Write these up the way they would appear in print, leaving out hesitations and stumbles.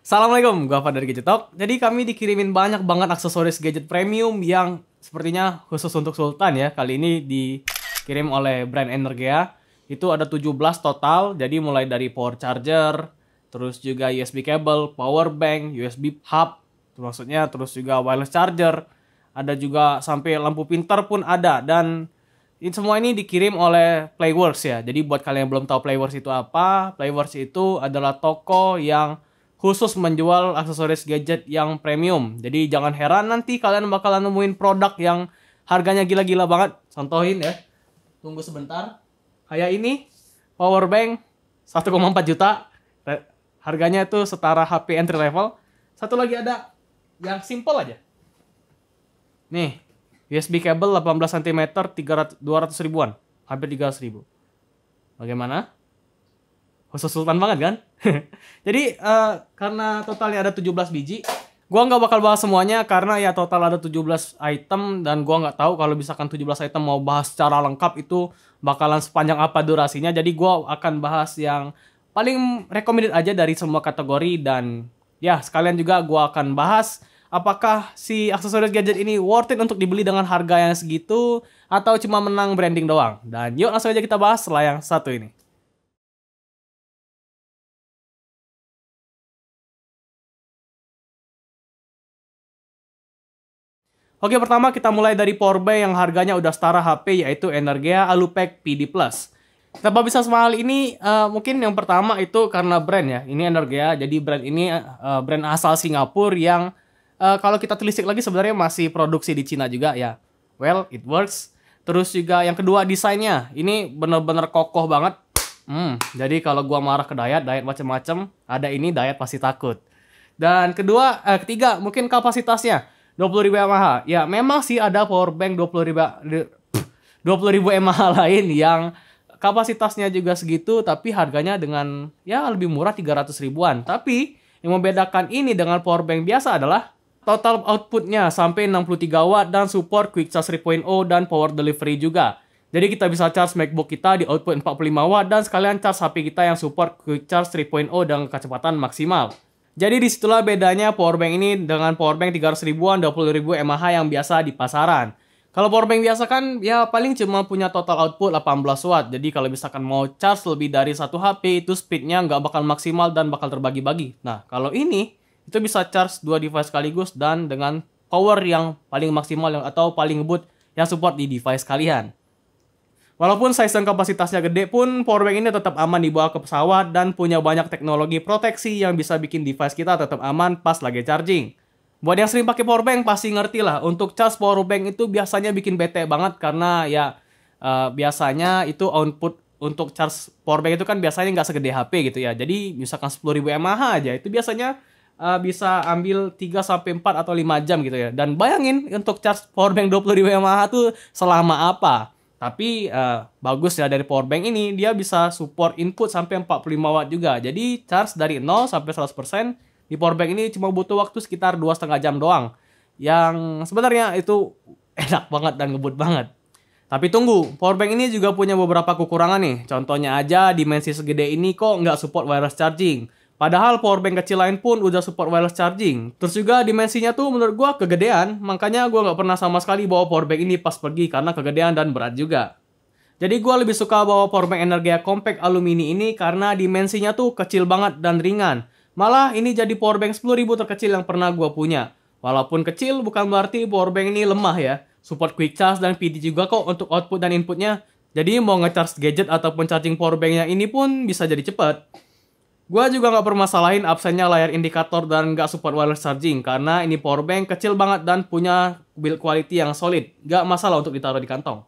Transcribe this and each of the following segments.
Assalamualaikum, gua Fadar Gadget Talk. Jadi kami dikirimin banyak banget aksesoris gadget premium yang sepertinya khusus untuk Sultan ya. Kali ini dikirim oleh brand Energea. Itu ada 17 total, jadi mulai dari power charger, terus juga USB cable, power bank, USB hub, terus juga wireless charger. Ada juga sampai lampu pintar pun ada, dan semua ini dikirim oleh Playworks ya. Jadi buat kalian yang belum tahu Playworks itu apa, Playworks itu adalah toko yang khusus menjual aksesoris gadget yang premium. Jadi jangan heran nanti kalian bakalan nemuin produk yang harganya gila-gila banget. Contohin ya. Tunggu sebentar. Kayak ini, power bank 1,4 juta. Harganya itu setara HP entry level. Satu lagi ada yang simple aja. Nih, USB kabel 18 cm 200 ribuan. Hampir 300 ribu. Bagaimana? Khusus Sultan banget kan? Jadi karena totalnya ada 17 biji, gua nggak bakal bahas semuanya karena ya total ada 17 item dan gua nggak tahu kalau misalkan 17 item mau bahas secara lengkap itu bakalan sepanjang apa durasinya. Jadi gua akan bahas yang paling recommended aja dari semua kategori, dan ya sekalian juga gua akan bahas apakah si aksesoris gadget ini worth it untuk dibeli dengan harga yang segitu atau cuma menang branding doang. Dan yuk langsung aja kita bahas setelah yang satu ini. Oke, pertama kita mulai dari powerbank yang harganya udah setara HP, yaitu Energea Alupack PD Plus. Kenapa bisa semahal ini? Mungkin yang pertama itu karena brand ya. Ini Energea, jadi brand ini brand asal Singapura yang kalau kita telisik lagi sebenarnya masih produksi di Cina juga ya. Well, it works. Terus juga yang kedua desainnya. Ini bener-bener kokoh banget. Jadi kalau gua marah ke Dayat macam-macam, ada ini Dayat pasti takut. Dan ketiga mungkin kapasitasnya. 20.000 mAh. Ya, memang sih ada powerbank 20.000 mAh lain yang kapasitasnya juga segitu tapi harganya dengan ya lebih murah 300 ribuan. Tapi yang membedakan ini dengan powerbank biasa adalah total outputnya sampai 63 watt dan support quick charge 3.0 dan power delivery juga. Jadi kita bisa charge MacBook kita di output 45 watt dan sekalian charge HP kita yang support quick charge 3.0 dengan kecepatan maksimal. Jadi disitulah bedanya powerbank ini dengan powerbank 300 ribuan 20.000 mAh yang biasa di pasaran. Kalau powerbank biasa kan ya paling cuma punya total output 18 watt. Jadi kalau misalkan mau charge lebih dari satu HP itu speednya nggak bakal maksimal dan bakal terbagi-bagi. Nah kalau ini itu bisa charge 2 device sekaligus dan dengan power yang paling maksimal atau paling ngebut yang support di device kalian. Walaupun size dan kapasitasnya gede pun, powerbank ini tetap aman dibawa ke pesawat dan punya banyak teknologi proteksi yang bisa bikin device kita tetap aman pas lagi charging. Buat yang sering pakai powerbank pasti ngerti lah, untuk charge powerbank itu biasanya bikin bete banget karena ya biasanya itu output untuk charge powerbank itu kan biasanya nggak segede HP gitu ya. Jadi misalkan 10.000 mAh aja itu biasanya bisa ambil 3-4 atau 5 jam gitu ya. Dan bayangin untuk charge powerbank 20.000 mAh itu selama apa? Tapi bagus ya dari powerbank ini, dia bisa support input sampai 45 watt juga. Jadi charge dari 0 sampai 100% di powerbank ini cuma butuh waktu sekitar 2,5 jam doang. Yang sebenarnya itu enak banget dan ngebut banget. Tapi tunggu, powerbank ini juga punya beberapa kekurangan nih. Contohnya aja dimensi segede ini kok nggak support wireless charging. Padahal powerbank kecil lain pun udah support wireless charging. Terus juga dimensinya tuh menurut gua kegedean, makanya gua nggak pernah sama sekali bawa powerbank ini pas pergi karena kegedean dan berat juga. Jadi gua lebih suka bawa powerbank Energea Compact Alumini ini karena dimensinya tuh kecil banget dan ringan. Malah ini jadi powerbank 10.000 terkecil yang pernah gua punya. Walaupun kecil bukan berarti powerbank ini lemah ya. Support quick charge dan PD juga kok untuk output dan inputnya. Jadi mau nge-charge gadget ataupun charging powerbanknya ini pun bisa jadi cepat. Gua juga nggak permasalahin absennya layar indikator dan nggak support wireless charging karena ini powerbank kecil banget dan punya build quality yang solid. Nggak masalah untuk ditaruh di kantong.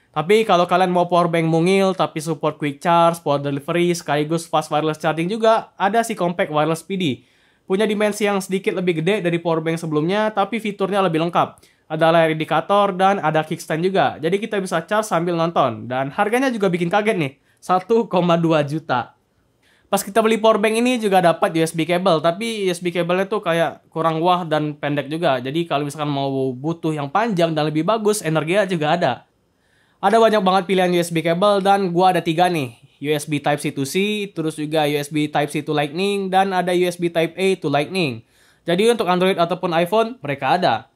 Tapi kalau kalian mau powerbank mungil tapi support quick charge, power delivery, sekaligus fast wireless charging juga, ada si Compact Wireless PD. Punya dimensi yang sedikit lebih gede dari powerbank sebelumnya tapi fiturnya lebih lengkap. Ada layar indikator dan ada kickstand juga. Jadi kita bisa charge sambil nonton. Dan harganya juga bikin kaget nih. 1,2 juta. Pas kita beli powerbank ini juga dapat USB cable, tapi USB cable-nya tuh kayak kurang wah dan pendek juga. Jadi kalau misalkan mau butuh yang panjang dan lebih bagus, Energea juga ada. Ada banyak banget pilihan USB cable dan gua ada 3 nih. USB Type-C to C, terus juga USB Type-C to Lightning, dan ada USB Type-A to Lightning. Jadi untuk Android ataupun iPhone, mereka ada.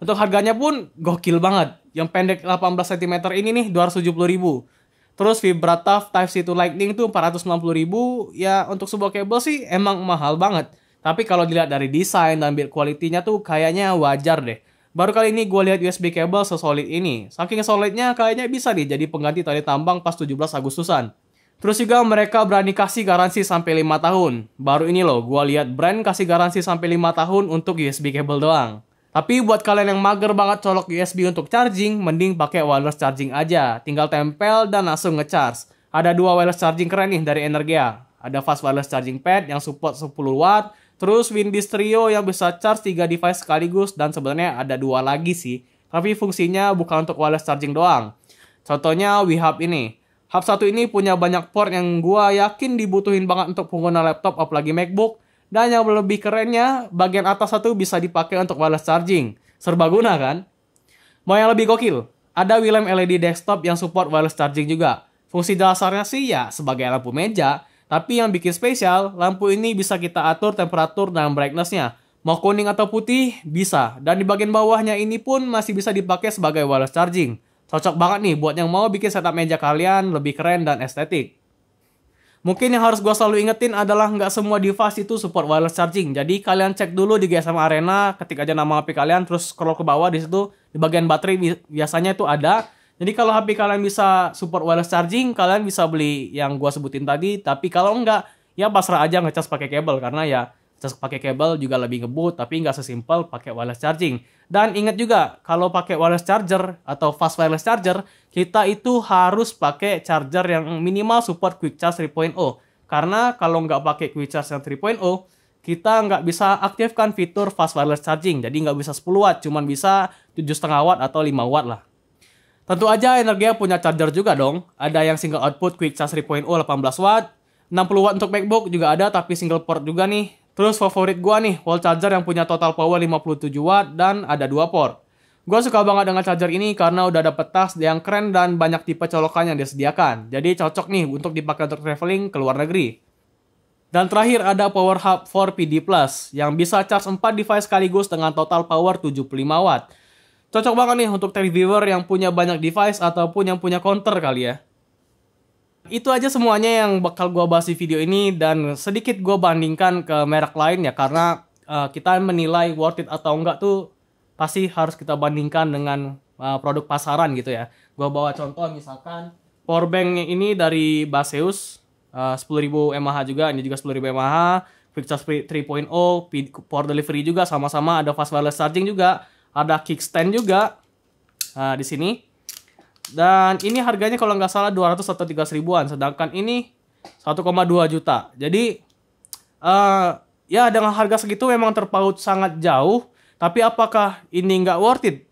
Untuk harganya pun gokil banget. Yang pendek 18 cm ini nih 270.000. Terus Vibratav Type-C to Lightning tuh 490.000. Ya untuk sebuah kabel sih emang mahal banget. Tapi kalau dilihat dari desain dan build quality-nya tuh kayaknya wajar deh. Baru kali ini gue lihat USB kabel sesolid ini. Saking solidnya kayaknya bisa nih jadi pengganti tali tambang pas 17 Agustusan. Terus juga mereka berani kasih garansi sampai 5 tahun. Baru ini loh gue lihat brand kasih garansi sampai 5 tahun untuk USB kabel doang. Tapi buat kalian yang mager banget colok USB untuk charging, mending pakai wireless charging aja. Tinggal tempel dan langsung ngecharge. Ada 2 wireless charging keren nih dari Energia. Ada fast wireless charging pad yang support 10 watt. Terus Windy Trio yang bisa charge 3 device sekaligus, dan sebenarnya ada 2 lagi sih. Tapi fungsinya bukan untuk wireless charging doang. Contohnya WeHub ini. Hub 1 ini punya banyak port yang gua yakin dibutuhin banget untuk pengguna laptop apalagi MacBook. Dan yang lebih kerennya, bagian atas satu bisa dipakai untuk wireless charging. Serbaguna kan? Mau yang lebih gokil? Ada Wilhelm LED desktop yang support wireless charging juga. Fungsi dasarnya sih ya sebagai lampu meja. Tapi yang bikin spesial, lampu ini bisa kita atur temperatur dan brightness-nya. Mau kuning atau putih, bisa. Dan di bagian bawahnya ini pun masih bisa dipakai sebagai wireless charging. Cocok banget nih buat yang mau bikin setup meja kalian lebih keren dan estetik. Mungkin yang harus gue selalu ingetin adalah nggak semua device itu support wireless charging. Jadi kalian cek dulu di GSM Arena, ketik aja nama HP kalian, terus scroll ke bawah di situ, di bagian baterai biasanya itu ada. Jadi kalau HP kalian bisa support wireless charging, kalian bisa beli yang gua sebutin tadi. Tapi kalau enggak, ya pasrah aja ngecas pakai kabel. Karena ya ngecas pakai kabel juga lebih ngebut, tapi nggak sesimpel pakai wireless charging. Dan ingat juga, kalau pakai wireless charger atau fast wireless charger, kita itu harus pakai charger yang minimal support Quick Charge 3.0. Karena kalau nggak pakai Quick Charge yang 3.0, kita nggak bisa aktifkan fitur fast wireless charging. Jadi nggak bisa 10 watt, cuman bisa 7,5 watt atau 5 watt lah. Tentu aja Energia punya charger juga dong. Ada yang single output Quick Charge 3.0 18 watt. 60 watt untuk MacBook juga ada tapi single port juga nih. Terus favorit gua nih, wall charger yang punya total power 57 watt dan ada 2 port. Gua suka banget dengan charger ini karena udah dapet tas yang keren dan banyak tipe colokan yang disediakan. Jadi cocok nih untuk dipakai untuk traveling ke luar negeri. Dan terakhir ada Power Hub 4 PD Plus yang bisa charge 4 device sekaligus dengan total power 75 watt. Cocok banget nih untuk tech viewer yang punya banyak device ataupun yang punya counter kali ya. Itu aja semuanya yang bakal gua bahas di video ini dan sedikit gua bandingkan ke merek lain ya karena kita menilai worth it atau enggak tuh pasti harus kita bandingkan dengan produk pasaran gitu ya. Gua bawa contoh misalkan powerbank ini dari Baseus 10.000 mAh juga, ini juga 10.000 mAh, Quick Charge 3.0, port delivery juga sama-sama ada fast wireless charging juga. Ada kickstand juga di sini. Dan ini harganya kalau nggak salah 200 atau 300 ribuan. Sedangkan ini 1,2 juta. Jadi ya dengan harga segitu memang terpaut sangat jauh. Tapi apakah ini nggak worth it?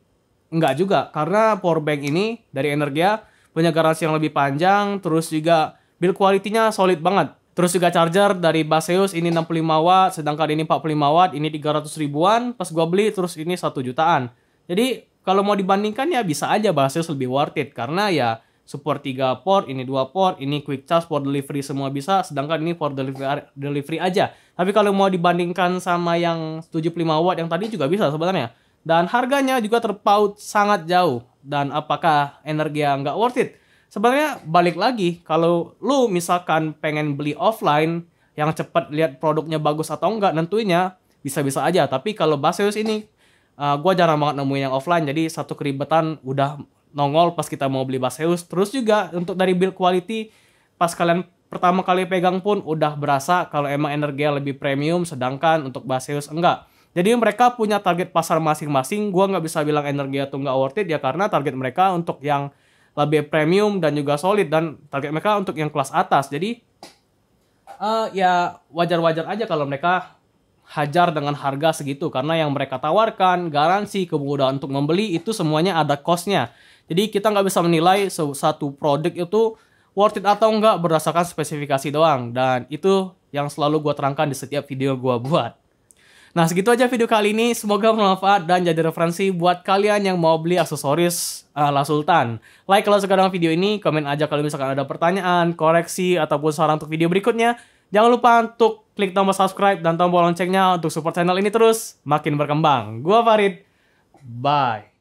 Nggak juga. Karena powerbank ini dari Energia punya garansi yang lebih panjang. Terus juga build quality-nya solid banget. Terus juga charger dari Baseus ini 65 watt, sedangkan ini 45 watt, ini 300 ribuan. Pas gua beli terus ini 1 jutaan. Jadi kalau mau dibandingkan ya bisa aja Baseus lebih worth it. Karena ya support 3 port, ini 2 port, ini quick charge, port delivery semua bisa. Sedangkan ini port delivery aja. Tapi kalau mau dibandingkan sama yang 75 watt yang tadi juga bisa sebenarnya. Dan harganya juga terpaut sangat jauh. Dan apakah Energia nggak worth it? Sebenarnya balik lagi, kalau lu misalkan pengen beli offline yang cepat lihat produknya bagus atau enggak, tentunya bisa-bisa aja. Tapi kalau Baseus ini, gue jarang banget nemuin yang offline, jadi satu keribetan udah nongol pas kita mau beli Baseus. Terus juga untuk dari build quality, pas kalian pertama kali pegang pun udah berasa kalau emang Energia lebih premium, sedangkan untuk Baseus enggak. Jadi mereka punya target pasar masing-masing. Gue nggak bisa bilang Energia tuh nggak worth it ya, karena target mereka untuk yang lebih premium dan juga solid, dan target mereka untuk yang kelas atas. Jadi ya wajar-wajar aja kalau mereka hajar dengan harga segitu, karena yang mereka tawarkan garansi, kemudahan untuk membeli itu semuanya ada cost-nya. Jadi kita nggak bisa menilai satu produk itu worth it atau enggak berdasarkan spesifikasi doang, dan itu yang selalu gue terangkan di setiap video gue buat. Nah, segitu aja video kali ini. Semoga bermanfaat dan jadi referensi buat kalian yang mau beli aksesoris La Sultan. Like kalau suka dengan video ini, komen aja kalau misalkan ada pertanyaan, koreksi, ataupun saran untuk video berikutnya. Jangan lupa untuk klik tombol subscribe dan tombol loncengnya untuk support channel ini terus makin berkembang. Gua Farid. Bye.